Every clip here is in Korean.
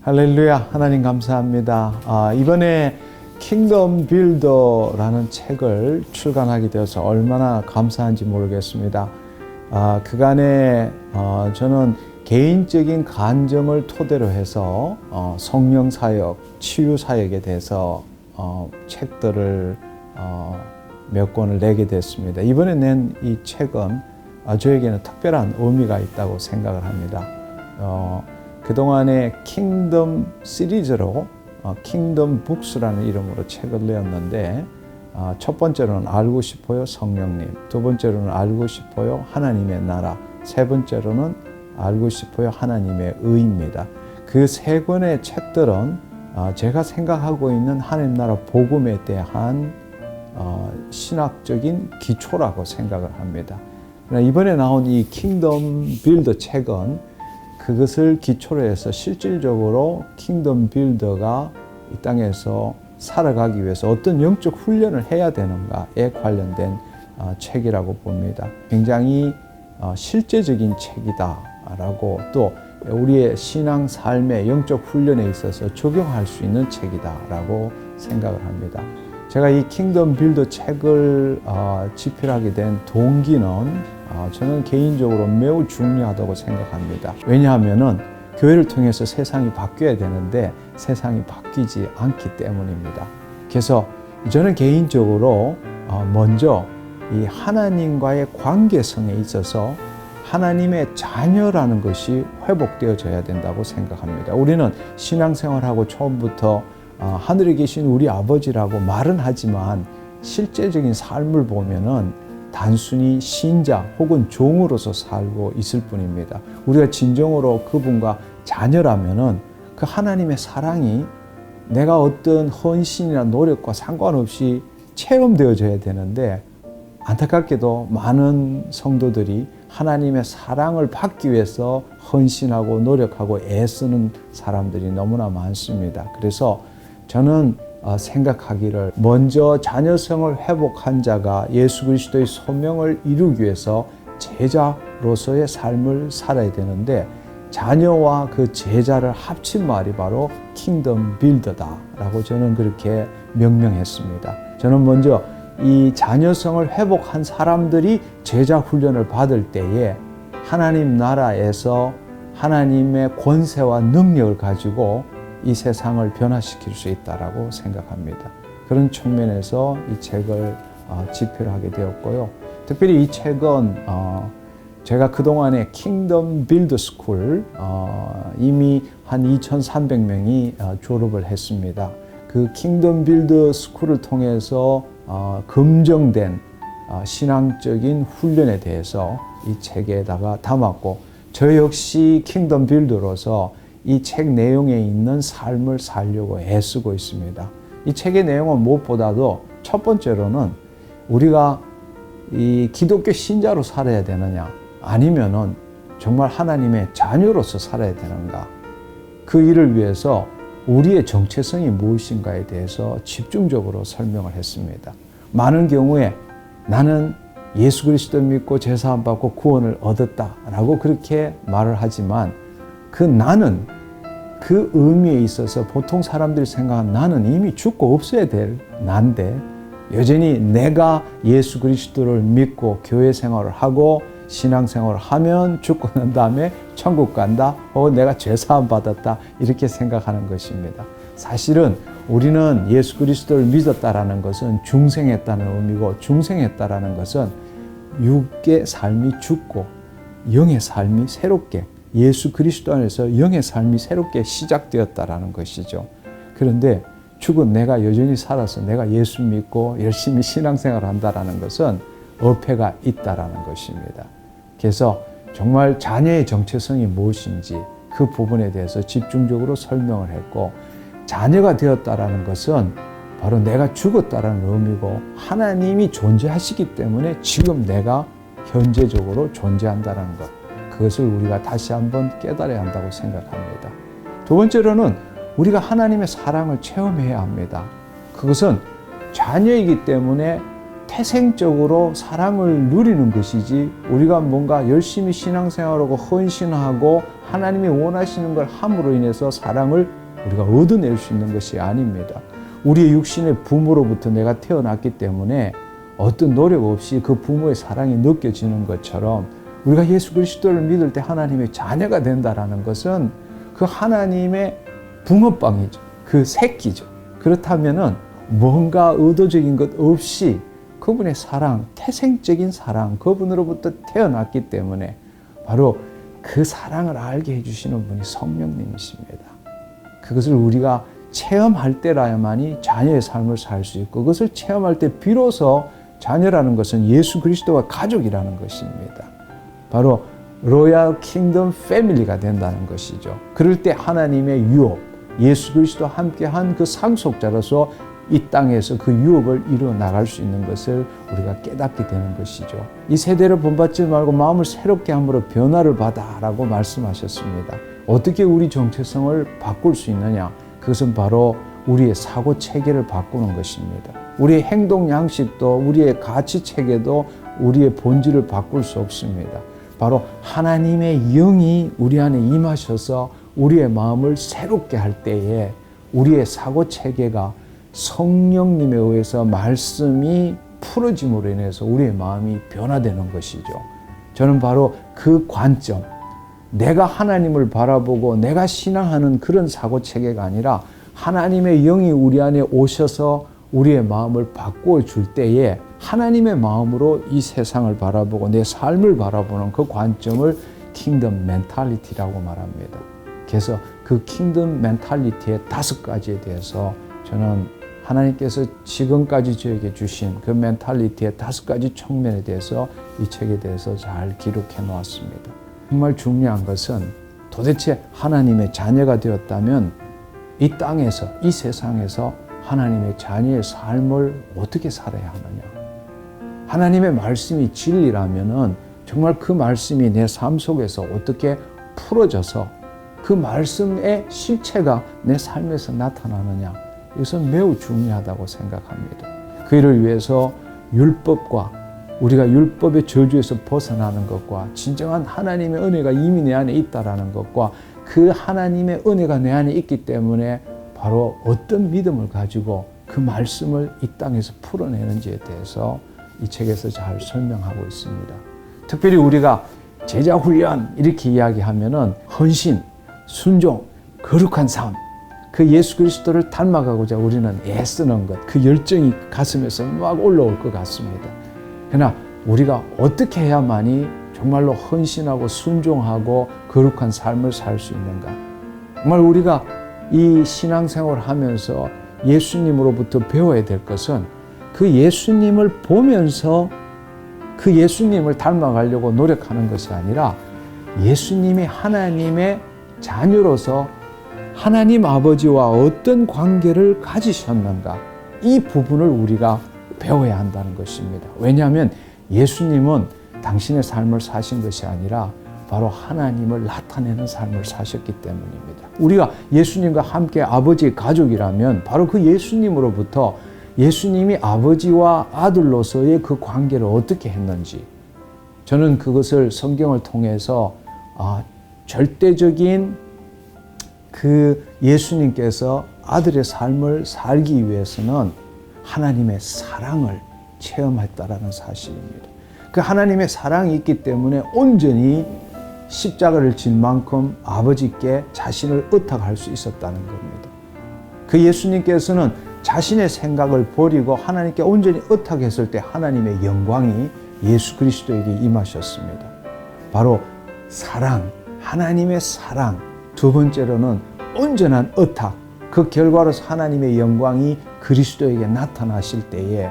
할렐루야, 하나님 감사합니다. 이번에 킹덤 빌더라는 책을 출간하게 되어서 얼마나 감사한지 모르겠습니다. 그간에 저는 개인적인 간증을 토대로 해서 성령 사역, 치유 사역에 대해서 책들을 몇 권을 내게 됐습니다. 이번에 낸 이 책은 저에게는 특별한 의미가 있다고 생각을 합니다. 그동안에 킹덤 시리즈로 킹덤 북스라는 이름으로 책을 내었는데 첫 번째로는 알고 싶어요 성령님, 두 번째로는 알고 싶어요 하나님의 나라, 세 번째로는 알고 싶어요 하나님의 의입니다. 그 세 권의 책들은 제가 생각하고 있는 하나님 나라 복음에 대한 신학적인 기초라고 생각을 합니다. 이번에 나온 이 킹덤 빌더 책은 그것을 기초로 해서 실질적으로 킹덤 빌더가 이 땅에서 살아가기 위해서 어떤 영적 훈련을 해야 되는가에 관련된 책이라고 봅니다. 굉장히 실제적인 책이다라고, 또 우리의 신앙 삶의 영적 훈련에 있어서 적용할 수 있는 책이다라고 생각을 합니다. 제가 이 킹덤 빌더 책을 집필하게 된 동기는 저는 개인적으로 매우 중요하다고 생각합니다. 왜냐하면은 교회를 통해서 세상이 바뀌어야 되는데 세상이 바뀌지 않기 때문입니다. 그래서 저는 개인적으로 먼저 이 하나님과의 관계성에 있어서 하나님의 자녀라는 것이 회복되어져야 된다고 생각합니다. 우리는 신앙생활하고 처음부터 하늘에 계신 우리 아버지라고 말은 하지만 실제적인 삶을 보면은 단순히 신자 혹은 종으로서 살고 있을 뿐입니다. 우리가 진정으로 그분과 자녀라면은 그 하나님의 사랑이 내가 어떤 헌신이나 노력과 상관없이 체험되어져야 되는데, 안타깝게도 많은 성도들이 하나님의 사랑을 받기 위해서 헌신하고 노력하고 애쓰는 사람들이 너무나 많습니다. 그래서 저는 생각하기를 먼저 자녀성을 회복한 자가 예수 그리스도의 소명을 이루기 위해서 제자로서의 삶을 살아야 되는데, 자녀와 그 제자를 합친 말이 바로 킹덤 빌더다라고 저는 그렇게 명명했습니다. 저는 먼저 이 자녀성을 회복한 사람들이 제자 훈련을 받을 때에 하나님 나라에서 하나님의 권세와 능력을 가지고 이 세상을 변화시킬 수 있다라고 생각합니다. 그런 측면에서 이 책을 집필하게 되었고요. 특별히 이 책은 제가 그동안에 킹덤 빌더 스쿨 이미 한 2,300명이 졸업을 했습니다. 그 킹덤 빌더 스쿨을 통해서 검증된 신앙적인 훈련에 대해서 이 책에다가 담았고, 저 역시 킹덤 빌더로서 이 책 내용에 있는 삶을 살려고 애쓰고 있습니다. 이 책의 내용은 무엇보다도 첫 번째로는 우리가 이 기독교 신자로 살아야 되느냐, 아니면은 정말 하나님의 자녀로서 살아야 되는가, 그 일을 위해서 우리의 정체성이 무엇인가에 대해서 집중적으로 설명을 했습니다. 많은 경우에 나는 예수 그리스도 믿고 제사함 받고 구원을 얻었다라고 그렇게 말을 하지만, 그 나는, 그 의미에 있어서 보통 사람들이 생각하는 나는 이미 죽고 없어야 될 난데, 여전히 내가 예수 그리스도를 믿고 교회 생활을 하고 신앙생활을 하면 죽고 난 다음에 천국 간다, 혹은 내가 죄사함 받았다, 이렇게 생각하는 것입니다. 사실은 우리는 예수 그리스도를 믿었다라는 것은 중생했다는 의미고, 중생했다라는 것은 육의 삶이 죽고 영의 삶이 새롭게, 예수 그리스도 안에서 영의 삶이 새롭게 시작되었다라는 것이죠. 그런데 죽은 내가 여전히 살아서 내가 예수 믿고 열심히 신앙생활을 한다라는 것은 어폐가 있다라는 것입니다. 그래서 정말 자녀의 정체성이 무엇인지 그 부분에 대해서 집중적으로 설명을 했고, 자녀가 되었다라는 것은 바로 내가 죽었다라는 의미고, 하나님이 존재하시기 때문에 지금 내가 현재적으로 존재한다는 것, 그것을 우리가 다시 한번 깨달아야 한다고 생각합니다. 두 번째로는 우리가 하나님의 사랑을 체험해야 합니다. 그것은 자녀이기 때문에 태생적으로 사랑을 누리는 것이지 우리가 뭔가 열심히 신앙생활하고 헌신하고 하나님이 원하시는 걸 함으로 인해서 사랑을 우리가 얻어낼 수 있는 것이 아닙니다. 우리의 육신의 부모로부터 내가 태어났기 때문에 어떤 노력 없이 그 부모의 사랑이 느껴지는 것처럼 우리가 예수 그리스도를 믿을 때 하나님의 자녀가 된다는 것은 그 하나님의 붕어빵이죠. 그 새끼죠. 그렇다면은 뭔가 의도적인 것 없이 그분의 사랑, 태생적인 사랑, 그분으로부터 태어났기 때문에 바로 그 사랑을 알게 해주시는 분이 성령님이십니다. 그것을 우리가 체험할 때라야만이 자녀의 삶을 살 수 있고, 그것을 체험할 때 비로소 자녀라는 것은 예수 그리스도와 가족이라는 것입니다. 바로 로얄 킹덤 패밀리가 된다는 것이죠. 그럴 때 하나님의 유업, 예수 그리스도와 함께한 그 상속자로서 이 땅에서 그 유업을 이루어 나갈 수 있는 것을 우리가 깨닫게 되는 것이죠. 이 세대를 본받지 말고 마음을 새롭게 함으로 변화를 받아라고 말씀하셨습니다. 어떻게 우리 정체성을 바꿀 수 있느냐? 그것은 바로 우리의 사고 체계를 바꾸는 것입니다. 우리의 행동 양식도, 우리의 가치 체계도 우리의 본질을 바꿀 수 없습니다. 바로 하나님의 영이 우리 안에 임하셔서 우리의 마음을 새롭게 할 때에 우리의 사고 체계가 성령님에 의해서 말씀이 풀어짐으로 인해서 우리의 마음이 변화되는 것이죠. 저는 바로 그 관점, 내가 하나님을 바라보고 내가 신앙하는 그런 사고 체계가 아니라 하나님의 영이 우리 안에 오셔서 우리의 마음을 바꾸어 줄 때에 하나님의 마음으로 이 세상을 바라보고 내 삶을 바라보는 그 관점을 킹덤 멘탈리티라고 말합니다. 그래서 그 킹덤 멘탈리티의 5가지에 대해서 저는 하나님께서 지금까지 저에게 주신 그 멘탈리티의 5가지 측면에 대해서 이 책에 대해서 잘 기록해 놓았습니다. 정말 중요한 것은 도대체 하나님의 자녀가 되었다면 이 땅에서, 이 세상에서 하나님의 자녀의 삶을 어떻게 살아야 하느냐. 하나님의 말씀이 진리라면은 정말 그 말씀이 내 삶 속에서 어떻게 풀어져서 그 말씀의 실체가 내 삶에서 나타나느냐. 이것은 매우 중요하다고 생각합니다. 그 일을 위해서 율법과 우리가 율법의 저주에서 벗어나는 것과 진정한 하나님의 은혜가 이미 내 안에 있다라는 것과 그 하나님의 은혜가 내 안에 있기 때문에 바로 어떤 믿음을 가지고 그 말씀을 이 땅에서 풀어내는지에 대해서 이 책에서 잘 설명하고 있습니다. 특별히 우리가 제자 훈련 이렇게 이야기하면은 헌신, 순종, 거룩한 삶, 그 예수 그리스도를 닮아가고자 우리는 애쓰는 것, 그 열정이 가슴에서 막 올라올 것 같습니다. 그러나 우리가 어떻게 해야만이 정말로 헌신하고 순종하고 거룩한 삶을 살 수 있는가? 정말 우리가 이 신앙생활을 하면서 예수님으로부터 배워야 될 것은 그 예수님을 보면서 그 예수님을 닮아가려고 노력하는 것이 아니라 예수님이 하나님의 자녀로서 하나님 아버지와 어떤 관계를 가지셨는가, 이 부분을 우리가 배워야 한다는 것입니다. 왜냐하면 예수님은 당신의 삶을 사신 것이 아니라 바로 하나님을 나타내는 삶을 사셨기 때문입니다. 우리가 예수님과 함께 아버지의 가족이라면 바로 그 예수님으로부터 예수님이 아버지와 아들로서의 그 관계를 어떻게 했는지, 저는 그것을 성경을 통해서 절대적인 그 예수님께서 아들의 삶을 살기 위해서는 하나님의 사랑을 체험했다라는 사실입니다. 그 하나님의 사랑이 있기 때문에 온전히 십자가를 진 만큼 아버지께 자신을 의탁할 수 있었다는 겁니다. 그 예수님께서는 자신의 생각을 버리고 하나님께 온전히 의탁했을 때 하나님의 영광이 예수 그리스도에게 임하셨습니다. 바로 사랑, 하나님의 사랑. 두 번째로는 온전한 의탁. 그 결과로서 하나님의 영광이 그리스도에게 나타나실 때에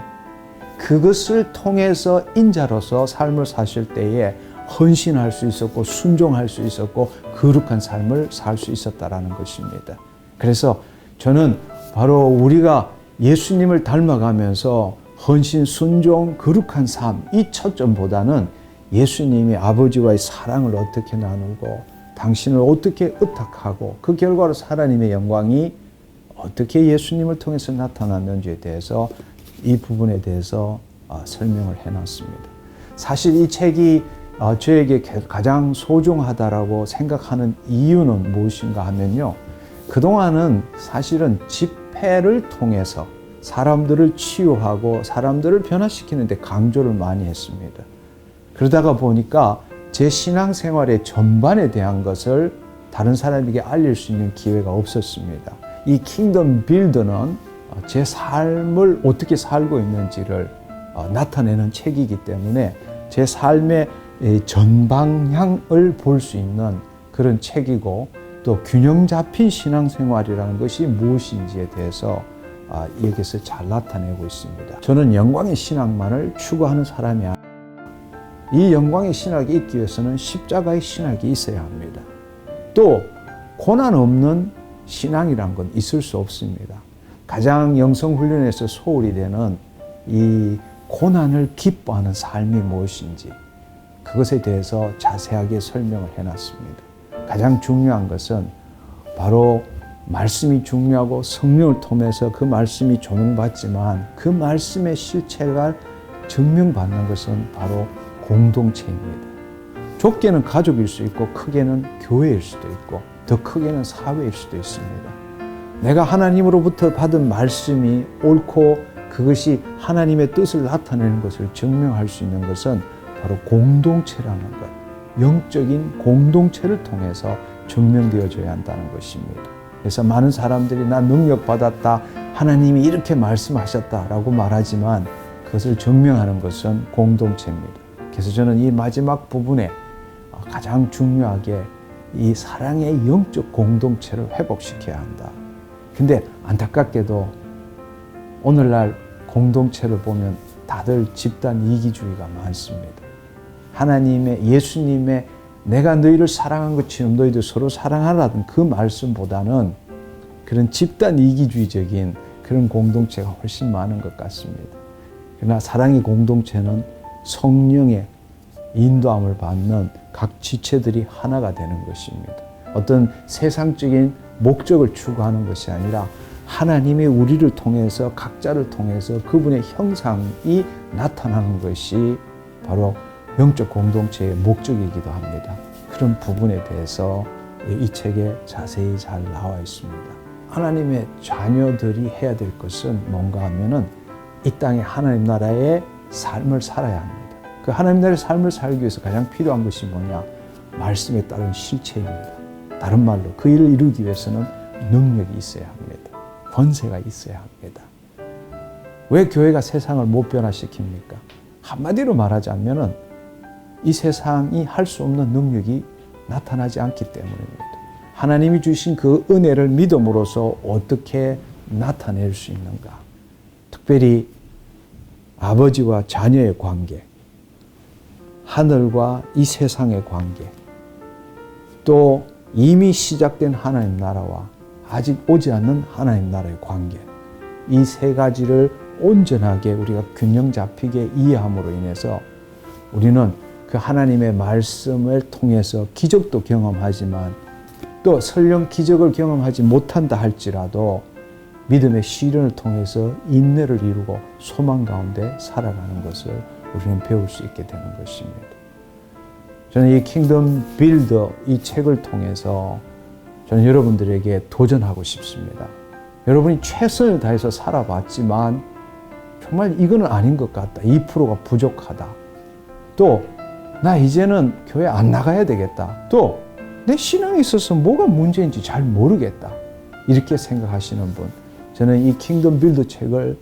그것을 통해서 인자로서 삶을 사실 때에 헌신할 수 있었고 순종할 수 있었고 거룩한 삶을 살 수 있었다라는 것입니다. 그래서 저는 바로 우리가 예수님을 닮아가면서 헌신, 순종, 거룩한 삶, 이 초점보다는 예수님이 아버지와의 사랑을 어떻게 나누고 당신을 어떻게 의탁하고 그 결과로 하나님의 영광이 어떻게 예수님을 통해서 나타났는지에 대해서 이 부분에 대해서 설명을 해놨습니다. 사실 이 책이 저에게 가장 소중하다라고 생각하는 이유는 무엇인가 하면요. 그동안은 사실은 집회를 통해서 사람들을 치유하고 사람들을 변화시키는 데 강조를 많이 했습니다. 그러다가 보니까 제 신앙생활의 전반에 대한 것을 다른 사람에게 알릴 수 있는 기회가 없었습니다. 이 킹덤 빌더는 제 삶을 어떻게 살고 있는지를 나타내는 책이기 때문에 제 삶의 전방향을 볼 수 있는 그런 책이고, 또 균형 잡힌 신앙생활이라는 것이 무엇인지에 대해서 여기서 잘 나타내고 있습니다. 저는 영광의 신학만을 추구하는 사람이 아닙니다. 이 영광의 신학이 있기 위해서는 십자가의 신학이 있어야 합니다. 또 고난 없는 신앙이란 건 있을 수 없습니다. 가장 영성훈련에서 소홀히 되는 이 고난을 기뻐하는 삶이 무엇인지, 그것에 대해서 자세하게 설명을 해놨습니다. 가장 중요한 것은 바로 말씀이 중요하고 성령을 통해서 그 말씀이 조명받지만 그 말씀의 실체가 증명받는 것은 바로 공동체입니다. 좁게는 가족일 수 있고 크게는 교회일 수도 있고 더 크게는 사회일 수도 있습니다. 내가 하나님으로부터 받은 말씀이 옳고 그것이 하나님의 뜻을 나타내는 것을 증명할 수 있는 것은 바로 공동체라는 것, 영적인 공동체를 통해서 증명되어져야 한다는 것입니다. 그래서 많은 사람들이 난 능력받았다, 하나님이 이렇게 말씀하셨다라고 말하지만 그것을 증명하는 것은 공동체입니다. 그래서 저는 이 마지막 부분에 가장 중요하게 이 사랑의 영적 공동체를 회복시켜야 한다. 근데 안타깝게도 오늘날 공동체를 보면 다들 집단 이기주의가 많습니다. 하나님의, 예수님의 내가 너희를 사랑한 것처럼 너희도 서로 사랑하라던 그 말씀보다는 그런 집단 이기주의적인 그런 공동체가 훨씬 많은 것 같습니다. 그러나 사랑의 공동체는 성령의 인도함을 받는 각 지체들이 하나가 되는 것입니다. 어떤 세상적인 목적을 추구하는 것이 아니라 하나님이 우리를 통해서, 각자를 통해서 그분의 형상이 나타나는 것이 바로 영적 공동체의 목적이기도 합니다. 그런 부분에 대해서 이 책에 자세히 잘 나와 있습니다. 하나님의 자녀들이 해야 될 것은 뭔가 하면은 이 땅에 하나님 나라의 삶을 살아야 합니다. 그 하나님 나라의 삶을 살기 위해서 가장 필요한 것이 뭐냐? 말씀에 따른 실체입니다. 다른 말로 그 일을 이루기 위해서는 능력이 있어야 합니다. 권세가 있어야 합니다. 왜 교회가 세상을 못 변화시킵니까? 한마디로 말하자면은 이 세상이 할 수 없는 능력이 나타나지 않기 때문입니다. 하나님이 주신 그 은혜를 믿음으로써 어떻게 나타낼 수 있는가? 특별히 아버지와 자녀의 관계, 하늘과 이 세상의 관계, 또 이미 시작된 하나님 나라와 아직 오지 않는 하나님 나라의 관계, 이 세 가지를 온전하게 우리가 균형 잡히게 이해함으로 인해서 우리는 그 하나님의 말씀을 통해서 기적도 경험하지만 또 설령 기적을 경험하지 못한다 할지라도 믿음의 시련을 통해서 인내를 이루고 소망 가운데 살아가는 것을 우리는 배울 수 있게 되는 것입니다. 저는 이 킹덤 빌더 이 책을 통해서 저는 여러분들에게 도전하고 싶습니다. 여러분이 최선을 다해서 살아봤지만 정말 이거는 아닌 것 같다. 2%가 부족하다. 또 나 이제는 교회 안 나가야 되겠다. 또 내 신앙에 있어서 뭐가 문제인지 잘 모르겠다. 이렇게 생각하시는 분, 저는 이 킹덤 빌더 책을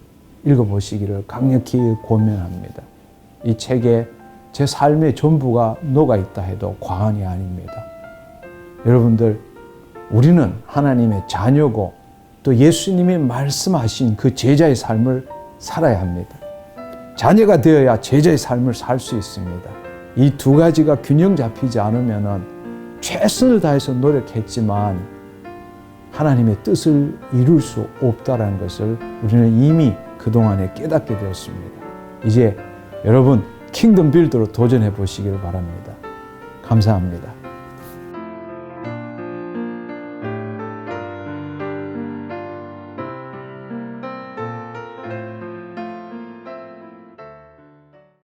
읽어보시기를 강력히 권면합니다. 이 책에 제 삶의 전부가 녹아있다 해도 과언이 아닙니다. 여러분들, 우리는 하나님의 자녀고 또 예수님이 말씀하신 그 제자의 삶을 살아야 합니다. 자녀가 되어야 제자의 삶을 살 수 있습니다. 이 두 가지가 균형 잡히지 않으면 최선을 다해서 노력했지만 하나님의 뜻을 이룰 수 없다는 것을 우리는 이미 그동안에 깨닫게 되었습니다. 이제 여러분 킹덤 빌더로 도전해 보시길 바랍니다. 감사합니다.